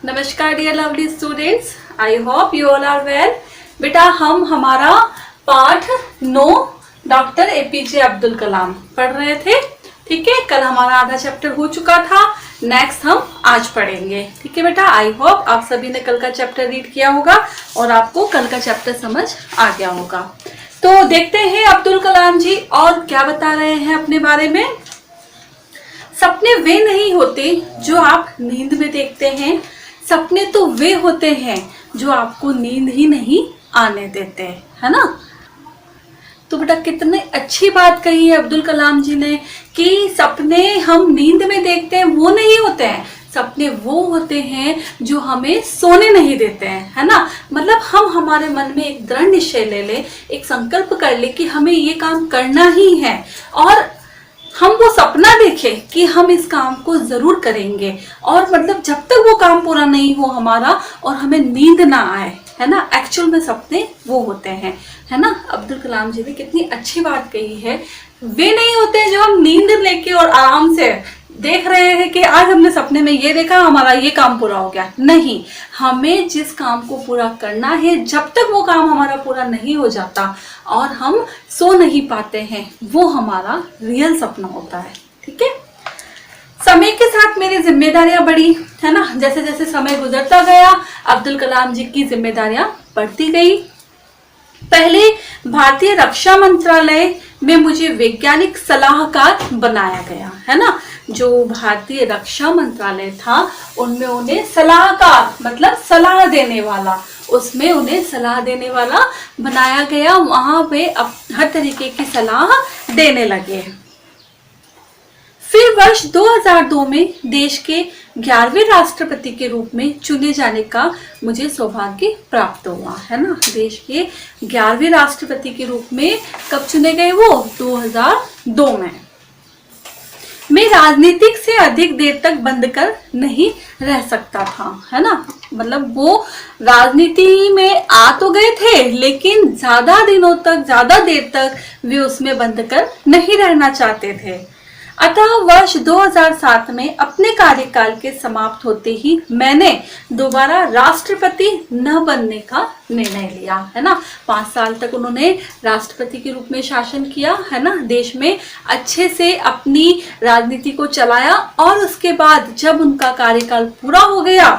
नमस्कार dear lovely students, I hope you all are well. बेटा हम हमारा पाठ 9 डॉक्टर एपीजे अब्दुल कलाम पढ़ रहे थे। ठीक है, कल हमारा आधा चैप्टर हो चुका था, नेक्स्ट हम आज पढ़ेंगे। ठीक है बेटा, आई होप आप सभी ने कल का चैप्टर रीड किया होगा और आपको कल का चैप्टर समझ आ गया होगा। तो देखते हैं अब्दुल कलाम जी और क्या बता रहे हैं अपने बारे में। सपने वे नहीं होते जो आप नींद में देखते हैं, सपने तो वे होते हैं जो आपको नींद ही नहीं आने देते, है ना। तो बेटा कितने अच्छी बात कही है अब्दुल कलाम जी ने कि सपने हम नींद में देखते हैं वो नहीं होते हैं, सपने वो होते हैं जो हमें सोने नहीं देते हैं, है ना। मतलब हम हमारे मन में एक दृढ़ निश्चय ले ले, एक संकल्प कर ले कि हमें ये काम करना ही है और हम वो सपना देखें कि हम इस काम को जरूर करेंगे और मतलब जब तक वो काम पूरा नहीं हो हमारा और हमें नींद ना आए, है ना। एक्चुअल में सपने वो होते हैं, है ना। अब्दुल कलाम जी ने कितनी अच्छी बात कही है, वे नहीं होते जो हम नींद लेके और आराम से देख रहे हैं कि आज हमने सपने में ये देखा, हमारा ये काम पूरा हो गया। नहीं, हमें जिस काम को पूरा करना है, जब तक वो काम हमारा पूरा नहीं हो जाता और हम सो नहीं पाते हैं, वो हमारा रियल सपना होता है। ठीक है, समय के साथ मेरी जिम्मेदारियां बढ़ी, है ना। जैसे जैसे समय गुजरता गया अब्दुल कलाम जी की जिम्मेदारियां बढ़ती गई। पहले भारतीय रक्षा मंत्रालय में मुझे वैज्ञानिक सलाहकार बनाया गया, है ना। जो भारतीय रक्षा मंत्रालय था उनमें उन्हें सलाहकार मतलब सलाह देने वाला, उसमें उन्हें सलाह देने वाला बनाया गया। वहां पे हर तरीके की सलाह देने लगे। फिर वर्ष 2002 में देश के 11वें राष्ट्रपति के रूप में चुने जाने का मुझे सौभाग्य प्राप्त हुआ, है ना। देश के 11वें राष्ट्रपति के रूप में कब चुने गए वो 2002 में। मैं राजनीतिक से अधिक देर तक बंद कर नहीं रह सकता था, है ना। मतलब वो राजनीति में आ तो गए थे लेकिन ज्यादा दिनों तक, ज्यादा देर तक वे उसमें बंद कर नहीं रहना चाहते थे। अतः वर्ष 2007 में अपने कार्यकाल के समाप्त होते ही मैंने दोबारा राष्ट्रपति न बनने का निर्णय लिया, है ना। 5 साल तक उन्होंने राष्ट्रपति के रूप में शासन किया, है ना। देश में अच्छे से अपनी राजनीति को चलाया और उसके बाद जब उनका कार्यकाल पूरा हो गया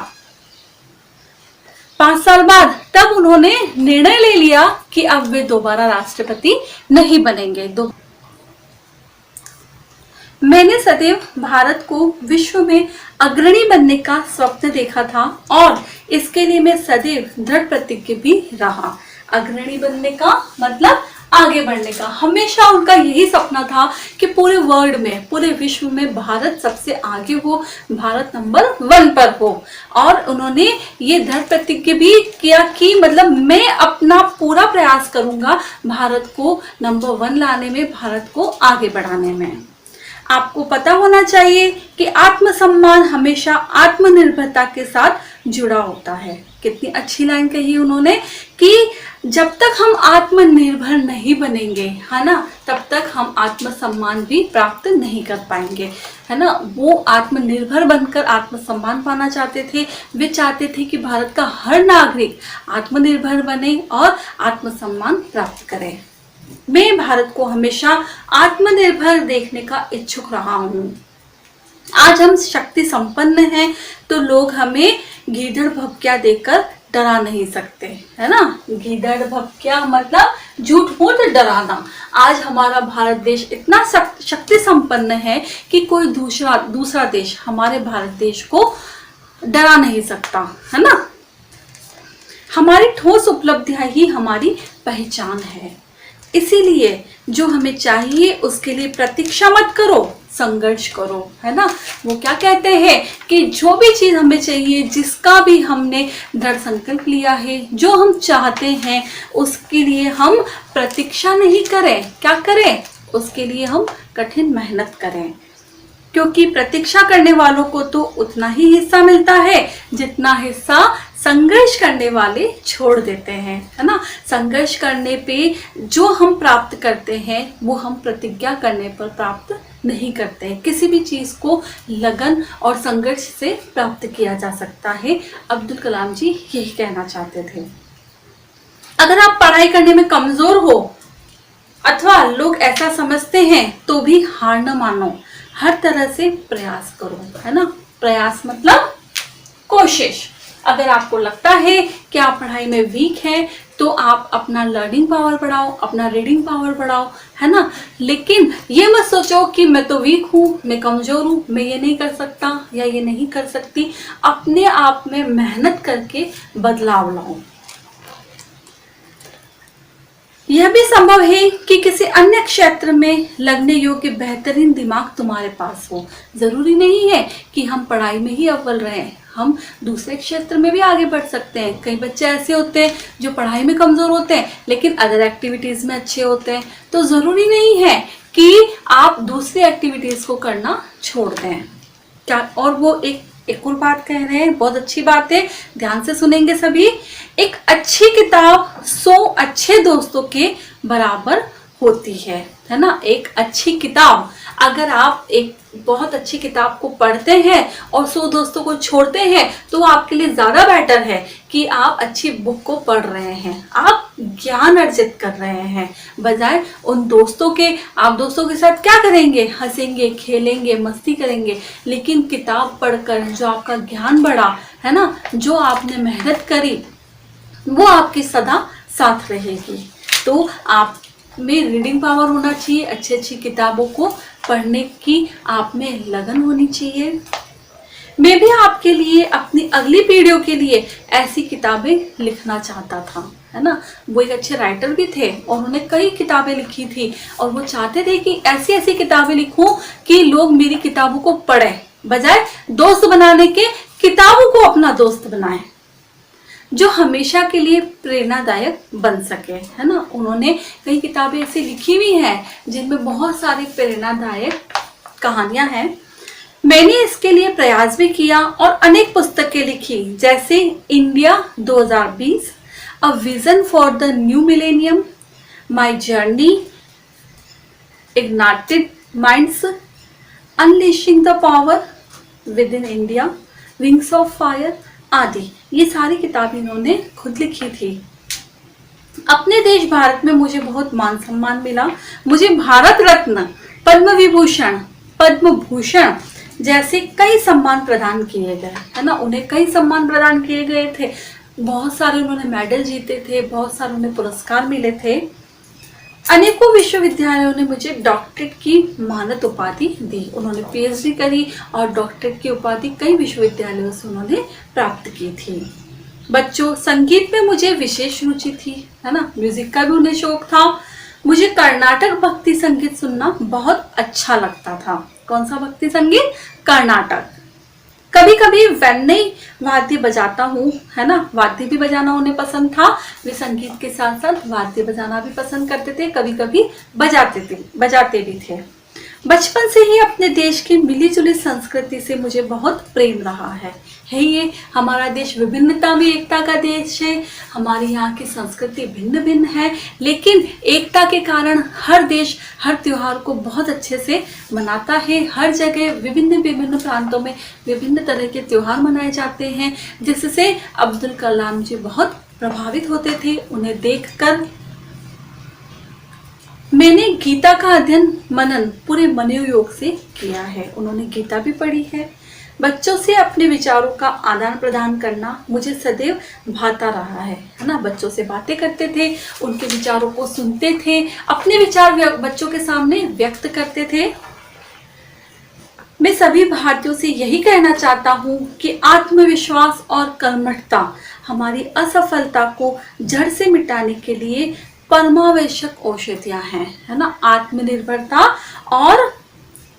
5 साल बाद, तब उन्होंने निर्णय ले लिया कि अब वे दोबारा राष्ट्रपति नहीं बनेंगे। मैंने सदैव भारत को विश्व में अग्रणी बनने का स्वप्न देखा था और इसके लिए मैं सदैव दृढ़ प्रतिज्ञ भी रहा। अग्रणी बनने का मतलब आगे बढ़ने का, हमेशा उनका यही सपना था कि पूरे वर्ल्ड में, पूरे विश्व में भारत सबसे आगे हो, भारत नंबर 1 पर हो। और उन्होंने ये दृढ़ प्रतिज्ञ भी किया कि मतलब मैं अपना पूरा प्रयास करूंगा भारत को नंबर 1 लाने में, भारत को आगे बढ़ाने में। आपको पता होना चाहिए कि आत्मसम्मान हमेशा आत्मनिर्भरता के साथ जुड़ा होता है। कितनी अच्छी लाइन कही उन्होंने कि जब तक हम आत्मनिर्भर नहीं बनेंगे, है ना, तब तक हम आत्मसम्मान भी प्राप्त नहीं कर पाएंगे, है ना। वो आत्मनिर्भर बनकर आत्मसम्मान पाना चाहते थे। वे चाहते थे कि भारत का हर नागरिक आत्मनिर्भर बने और आत्मसम्मान प्राप्त करे। मैं भारत को हमेशा आत्मनिर्भर देखने का इच्छुक रहा हूँ। आज हम शक्ति संपन्न हैं तो लोग हमें गीदड़ भभकिया देकर डरा नहीं सकते, है ना। गीदड़ भभकिया मतलब झूठ मूठ डराना। आज हमारा भारत देश इतना शक्ति संपन्न है कि कोई दूसरा देश हमारे भारत देश को डरा नहीं सकता, है ना। हमारी ठोस उपलब्धियां ही हमारी पहचान है। इसीलिए जो हमें चाहिए उसके लिए प्रतीक्षा मत करो, संघर्ष करो, है ना। वो क्या कहते हैं कि जो भी चीज हमें चाहिए, जिसका भी हमने दृढ़ संकल्प लिया है, जो हम चाहते हैं, उसके लिए हम प्रतीक्षा नहीं करें, क्या करें, उसके लिए हम कठिन मेहनत करें। क्योंकि प्रतीक्षा करने वालों को तो उतना ही हिस्सा मिलता है जितना हिस्सा संघर्ष करने वाले छोड़ देते हैं, है ना। संघर्ष करने पे जो हम प्राप्त करते हैं वो हम प्रतिज्ञा करने पर प्राप्त नहीं करते हैं। किसी भी चीज को लगन और संघर्ष से प्राप्त किया जा सकता है। अब्दुल कलाम जी यही कहना चाहते थे। अगर आप पढ़ाई करने में कमजोर हो अथवा लोग ऐसा समझते हैं तो भी हार न मानो, हर तरह से प्रयास करो, है ना। प्रयास मतलब कोशिश। अगर आपको लगता है कि आप पढ़ाई में वीक हैं तो आप अपना लर्निंग पावर बढ़ाओ, अपना रीडिंग पावर बढ़ाओ, है ना। लेकिन ये मत सोचो कि मैं तो वीक हूँ, मैं कमजोर हूँ, मैं ये नहीं कर सकता या ये नहीं कर सकती। अपने आप में मेहनत करके बदलाव लाओ। यह भी संभव है कि किसी अन्य क्षेत्र में लगने योग्य बेहतरीन दिमाग तुम्हारे पास हो। जरूरी नहीं है कि हम पढ़ाई में ही अव्वल रहें, हम दूसरे क्षेत्र में भी आगे बढ़ सकते हैं। कई बच्चे ऐसे होते हैं जो पढ़ाई में कमजोर होते हैं लेकिन अदर एक्टिविटीज में अच्छे होते हैं। तो जरूरी नहीं है कि आप दूसरी एक्टिविटीज को करना छोड़ दें। क्या और वो एक और बात कह रहे हैं, बहुत अच्छी बात है, ध्यान से सुनेंगे सभी। एक अच्छी किताब 100 अच्छे दोस्तों के बराबर होती है ना। एक अच्छी किताब, अगर आप एक बहुत अच्छी किताब को पढ़ते हैं और 100 दोस्तों को छोड़ते हैं तो आपके लिए ज्यादा बेटर है कि आप अच्छी बुक को पढ़ रहे हैं, आप ज्ञान अर्जित कर रहे हैं, बजाय उन दोस्तों के। आप दोस्तों के साथ क्या करेंगे, हंसेंगे, खेलेंगे, मस्ती करेंगे, लेकिन किताब पढ़कर जो आपका ज्ञान बढ़ा, है ना, जो आपने मेहनत करी, वो आपके सदा साथ रहेगी। तो आप में रीडिंग पावर होना चाहिए, अच्छी अच्छी किताबों को पढ़ने की आप में लगन होनी चाहिए। मैं भी आपके लिए, अपनी अगली पीढ़ियों के लिए ऐसी किताबें लिखना चाहता था, है ना। वो एक अच्छे राइटर भी थे और उन्होंने कई किताबें लिखी थी और वो चाहते थे कि ऐसी ऐसी किताबें लिखूं कि लोग मेरी किताबों को पढ़ें, बजाय दोस्त बनाने के किताबों को अपना दोस्त बनाएं, जो हमेशा के लिए प्रेरणादायक बन सके, है ना। उन्होंने कई किताबें ऐसी लिखी हुई हैं जिनमें बहुत सारी प्रेरणादायक कहानियां हैं। मैंने इसके लिए प्रयास भी किया और अनेक पुस्तकें लिखी, जैसे India 2020, a vision for the new millennium, my journey, ignited minds, unleashing the power with in India, wings of fire आदि। ये सारी किताबें इन्होंने खुद लिखी थी। अपने देश भारत में मुझे बहुत मान सम्मान मिला। मुझे भारत रत्न, पद्म विभूषण, पद्म भूषण जैसे कई सम्मान प्रदान किए गए, है ना। उन्हें कई सम्मान प्रदान किए गए थे, बहुत सारे उन्होंने मेडल जीते थे, बहुत सारे उन्हें पुरस्कार मिले थे। अनेकों विश्वविद्यालयों ने मुझे डॉक्टरेट की मानद उपाधि दी। उन्होंने पीएचडी करी और डॉक्टरेट की उपाधि कई विश्वविद्यालयों से उन्होंने प्राप्त की थी। बच्चों, संगीत में मुझे विशेष रुचि थी, है ना। म्यूजिक का भी उन्हें शौक था। मुझे कर्नाटक भक्ति संगीत सुनना बहुत अच्छा लगता था। कौन सा भक्ति संगीत? कर्नाटक। कभी कभी वैनई वाद्य बजाता हूँ, है ना। वाद्य भी बजाना उन्हें पसंद था। वे संगीत के साथ साथ वाद्य बजाना भी पसंद करते थे, कभी कभी बजाते भी थे। बचपन से ही अपने देश की मिली जुली संस्कृति से मुझे बहुत प्रेम रहा है। ये हमारा देश विभिन्नता में एकता का देश है। हमारे यहाँ की संस्कृति भिन्न भिन्न है, लेकिन एकता के कारण हर देश हर त्योहार को बहुत अच्छे से मनाता है। हर जगह विभिन्न विभिन्न प्रांतों में विभिन्न तरह के त्योहार मनाए जाते हैं, जिससे अब्दुल कलाम जी बहुत प्रभावित होते थे उन्हें देखकर। मैंने गीता का अध्ययन मनन पूरे मनोयोग से किया है। उन्होंने गीता भी पढ़ी है। बच्चों से अपने विचारों का आदान प्रदान करना मुझे सदैव भाता रहा है ना। बच्चों से बातें करते थे, उनके विचारों को सुनते थे, अपने विचार बच्चों के सामने व्यक्त करते थे। मैं सभी भारतीयों से यही कहना चाहता हूँ कि आत्मविश्वास और कर्मठता हमारी असफलता को जड़ से मिटाने के लिए परमावश्यक औषधियां हैं, है ना। आत्मनिर्भरता और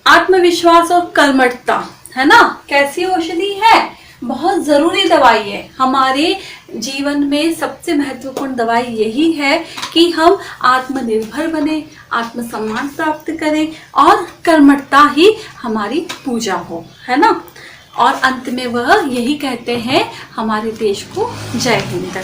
आत्मविश्वास और कर्मठता, है ना, कैसी औषधि है? बहुत जरूरी दवाई है। हमारे जीवन में सबसे महत्वपूर्ण दवाई यही है कि हम आत्मनिर्भर बने, आत्मसम्मान प्राप्त करें और कर्मठता ही हमारी पूजा हो, है ना। और अंत में वह यही कहते हैं, हमारे देश को जय हिंद।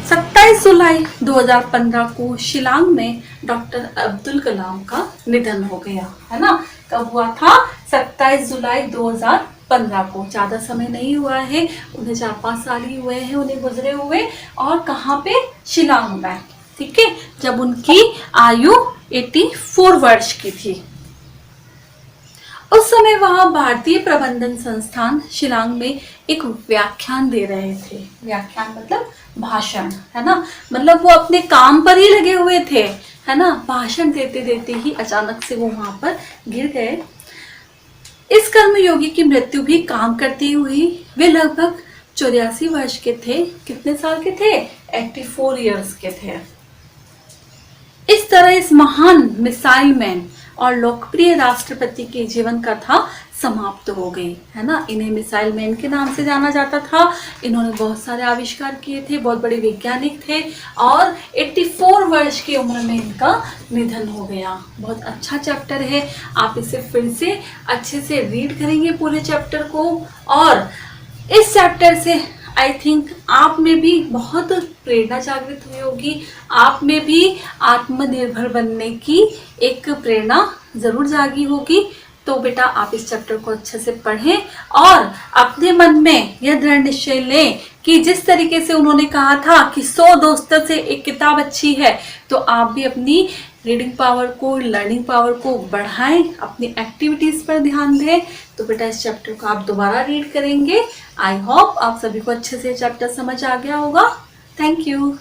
27 जुलाई 2015 को शिलांग में डॉक्टर अब्दुल कलाम का निधन हो गया, है ना। कब हुआ था? 27 जुलाई 2015 को। ज़्यादा समय नहीं हुआ है, उन्हें 4-5 साल ही हुए हैं उन्हें गुजरे हुए। और कहाँ पे? शिलांग में, ठीक है, जब उनकी आयु 84 वर्ष की थी। उस समय वह भारतीय प्रबंधन संस्थान शिलांग में एक व्याख्यान दे रहे थे। व्याख्यान मतलब भाषण, है ना, मतलब वो अपने काम पर ही लगे हुए थे, है ना। भाषण देते देते ही अचानक से वो वहां पर गिर गए। इस कर्मयोगी की मृत्यु भी काम करती हुई। वे लगभग 84 वर्ष के थे। कितने साल के थे? 84 इयर्स के थे। इस तरह इस महान मिसाइल मैन और लोकप्रिय राष्ट्रपति की जीवन कथा समाप्त हो गई, है ना। इन्हें मिसाइल मैन के नाम से जाना जाता था। इन्होंने बहुत सारे आविष्कार किए थे, बहुत बड़े वैज्ञानिक थे, और 84 वर्ष की उम्र में इनका निधन हो गया। बहुत अच्छा चैप्टर है, आप इसे फिर से अच्छे से रीड करेंगे पूरे चैप्टर को, और इस चैप्टर से आई थिंक आप में भी बहुत प्रेरणा जागृत हुई होगी, आप में भी आत्मनिर्भर बनने की एक प्रेरणा जरूर जागी होगी। तो बेटा आप इस चैप्टर को अच्छे से पढ़ें और अपने मन में यह दृढ़ निश्चय लें कि जिस तरीके से उन्होंने कहा था कि 100 दोस्तों से एक किताब अच्छी है, तो आप भी अपनी रीडिंग पावर को, लर्निंग पावर को बढ़ाएं, अपनी एक्टिविटीज पर ध्यान दें। तो बेटा इस चैप्टर को आप दोबारा रीड करेंगे। आई होप आप सभी को अच्छे से चैप्टर समझ आ गया होगा। Thank you.